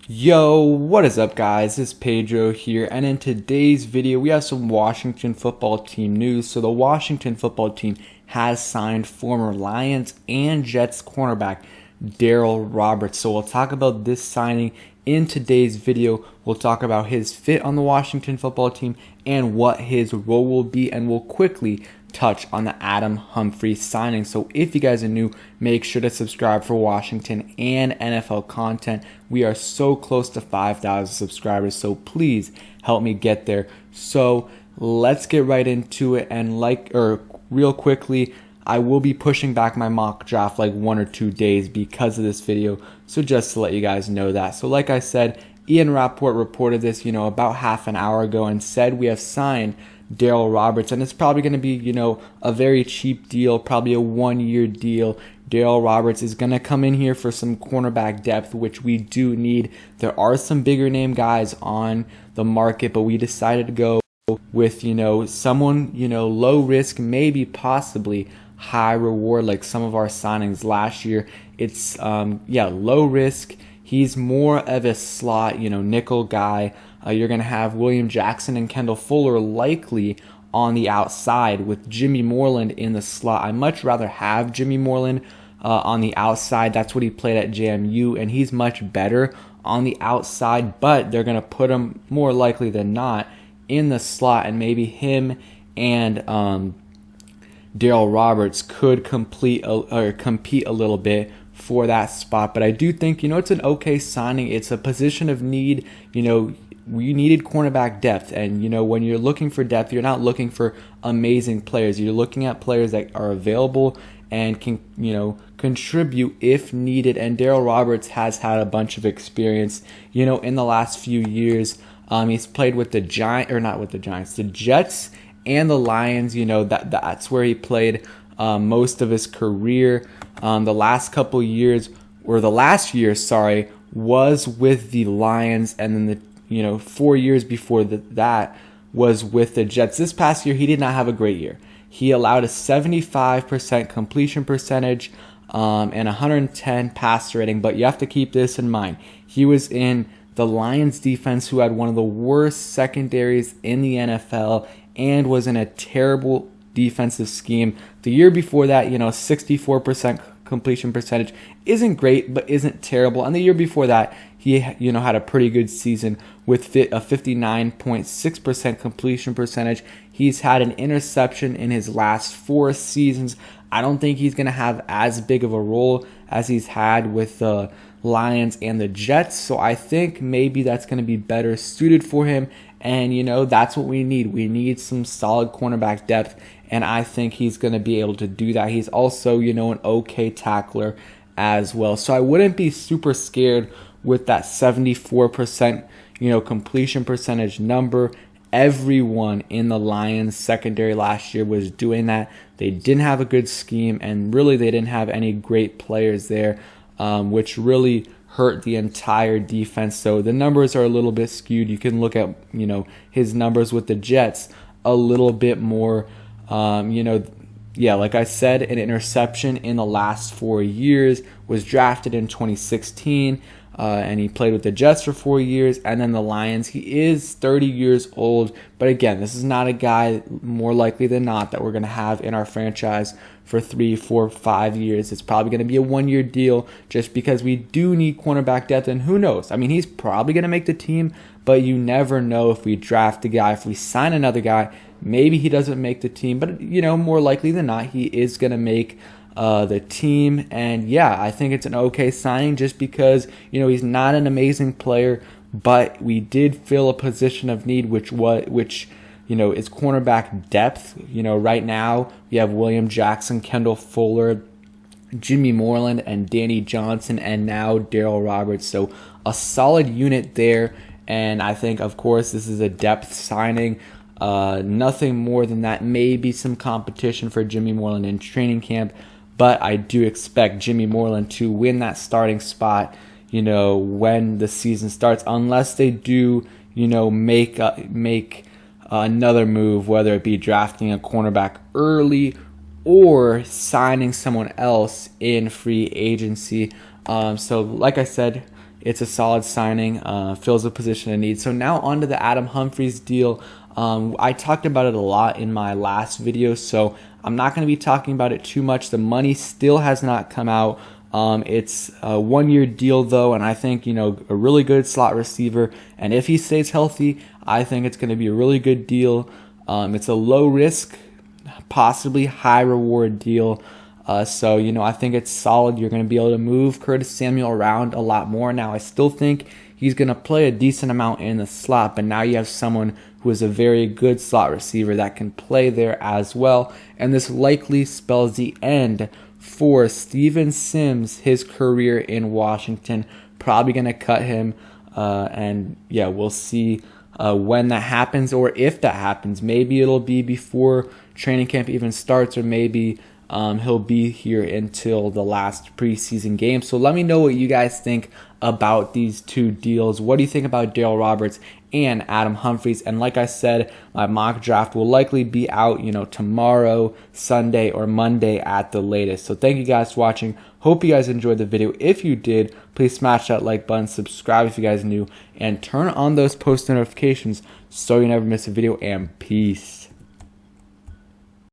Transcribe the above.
Yo, what is up guys? It's Pedro here, and in today's video we have some Washington football team news. So the Washington football team has signed former Lions and Jets cornerback Darryl Roberts. So we'll talk about this signing in today's video. We'll talk about his fit on the Washington football team and what his role will be, and we'll quickly touch on the Humphries signing. So if you guys are new, make sure to subscribe for Washington and NFL content. We are so close to 5,000 subscribers, so please help me get there. So let's get right into it, and real quickly, I will be pushing back my mock draft like 1 or 2 days because of this video, so just to let you guys know that. So like I said, Ian Rapport reported this, about half an hour ago, and said we have signed Darryl Roberts, and it's probably going to be, a very cheap deal, probably a 1-year deal. Darryl Roberts is going to come in here for some cornerback depth, which we do need. There are some bigger name guys on the market, but we decided to go with, someone, low risk, maybe possibly high reward, like some of our signings last year. It's, low risk. He's more of a slot, nickel guy. You're going to have William Jackson and Kendall Fuller likely on the outside with Jimmy Moreland in the slot. I much rather have Jimmy Moreland on the outside. That's what he played at JMU, and he's much better on the outside, but they're going to put him more likely than not in the slot, and maybe him and Darryl Roberts could compete a little bit for that spot. But I do think, it's an okay signing. It's a position of need. We needed cornerback depth, and when you're looking for depth, you're not looking for amazing players. You're looking at players that are available and can contribute if needed. And Darryl Roberts has had a bunch of experience in the last few years. He's played with the the Jets and the Lions. That's where he played most of his career. The last year was with the Lions, and then the 4 years before that was with the Jets. This past year, he did not have a great year. He allowed a 75% completion percentage and 110 passer rating, but you have to keep this in mind. He was in the Lions defense, who had one of the worst secondaries in the NFL and was in a terrible defensive scheme. The year before that, 64% completion percentage isn't great, but isn't terrible. And the year before that, he had a pretty good season with a 59.6% completion percentage. He's had an interception in his last 4 seasons. I don't think he's going to have as big of a role as he's had with the Lions and the Jets. So I think maybe that's going to be better suited for him. And, that's what we need. We need some solid cornerback depth, and I think he's going to be able to do that. He's also, an okay tackler as well. So I wouldn't be super scared with that 74%, completion percentage number. Everyone in the Lions secondary last year was doing that. They didn't have a good scheme, and really they didn't have any great players there, which really hurt the entire defense. So the numbers are a little bit skewed. You can look at, his numbers with the Jets a little bit more. Like I said, an interception in the last 4 years, was drafted in 2016, and he played with the Jets for 4 years, and then the Lions. He is 30 years old, but again, this is not a guy, more likely than not, that we're going to have in our franchise for 3, 4, 5 years. It's probably going to be a 1-year deal, just because we do need cornerback depth, and who knows? I mean, he's probably going to make the team, but you never know. If we draft a guy, if we sign another guy, maybe he doesn't make the team, but more likely than not, he is going to make the team. And yeah, I think it's an okay signing, just because he's not an amazing player, but we did fill a position of need, which is cornerback depth. Right now we have William Jackson, Kendall Fuller, Jimmy Moreland, and Danny Johnson, and now Darryl Roberts. So a solid unit there, and I think, of course, this is a depth signing. Nothing more than that. Maybe some competition for Jimmy Moreland in training camp, but I do expect Jimmy Moreland to win that starting spot, when the season starts, unless they do, make another move, whether it be drafting a cornerback early or signing someone else in free agency. So like I said, it's a solid signing, fills a position of need. So now on to the Adam Humphries deal. I talked about it a lot in my last video, so I'm not going to be talking about it too much. The money still has not come out. It's a 1-year deal though, and I think, a really good slot receiver, and if he stays healthy, I think it's going to be a really good deal. It's a low risk, possibly high reward deal. So, I think it's solid. You're going to be able to move Curtis Samuel around a lot more. Now, I still think he's going to play a decent amount in the slot, but now you have someone who is a very good slot receiver that can play there as well. And this likely spells the end for Steven Sims, his career in Washington. Probably going to cut him. And yeah, we'll see when that happens, or if that happens. Maybe it'll be before training camp even starts, or maybe he'll be here until the last preseason game. So let me know what you guys think about these two deals. What do you think about Darryl Roberts and Adam Humphries? And like I said, my mock draft will likely be out, tomorrow, Sunday, or Monday at the latest. So thank you guys for watching. Hope you guys enjoyed the video. If you did, please smash that like button, subscribe if you guys are new, and turn on those post notifications so you never miss a video, and peace.